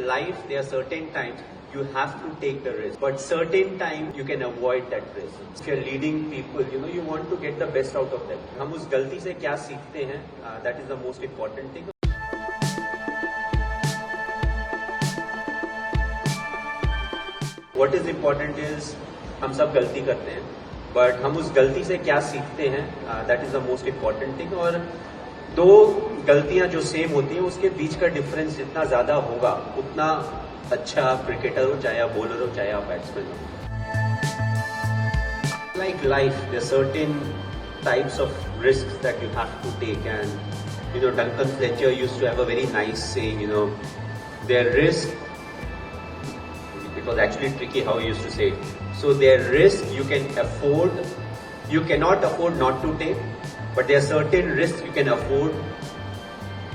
life, there are certain times you have to take the risk, but certain times you can avoid that risk. If you're leading people, you want to get the best out of them. हम उस गलती से क्या सीखते हैं, that is the most important thing. What is important is हम सब गलती करते हैं, बट हम उस गलती से क्या सीखते हैं, that is the most important thing. और दो गलतियां जो सेम होती हैं उसके बीच का डिफरेंस जितना ज्यादा होगा उतना अच्छा क्रिकेटर हो, चाहे आप बॉलर हो, चाहे आप बैट्समैन हो. Like life, there are certain types of risks that you have to take, and Duncan Fletcher used to have a very nice saying, their risk. It was actually tricky how he used to say it. So their risk you cannot afford not to take, but there are certain risks you can afford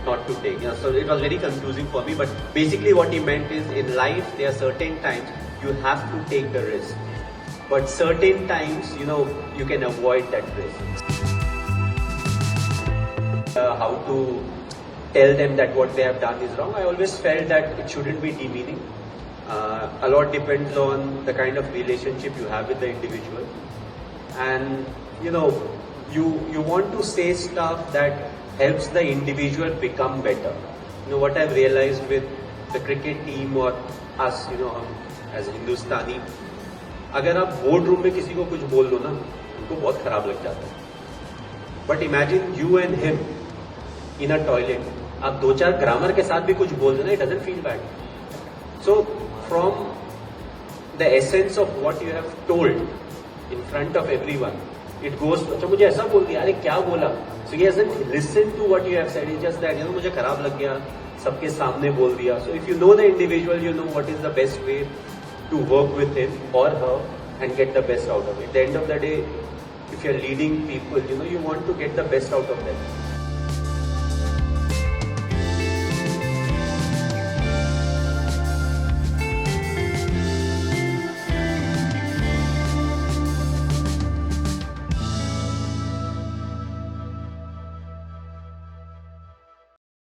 not to take. So it was very confusing for me, but basically what he meant is in life there are certain times you have to take the risk, but certain times you can avoid that risk. How to tell them that what they have done is wrong? I always felt that it shouldn't be demeaning. A lot depends on the kind of relationship you have with the individual, and you want to say stuff that helps the individual become better. What I've realized with the cricket team or us, as Hindustani, अगर आप board room में किसी को कुछ बोल दो ना, उनको बहुत खराब लग जाता है. But imagine you and him in a toilet, आप दो चार ग्रामर के साथ भी कुछ बोल दो ना, it doesn't feel bad. So from the essence of what you have told in front of everyone, it goes to, अच्छा मुझे ऐसा बोल दिया, अरे क्या बोला? So he hasn't listened to what you have said. It's just that मुझे खराब लग गया, सबके सामने बोल दिया. So if you know the individual, you know what is the best way to work with him or her and get the best out of it. At the end of the day, if you're leading people, you want to get the best out of them.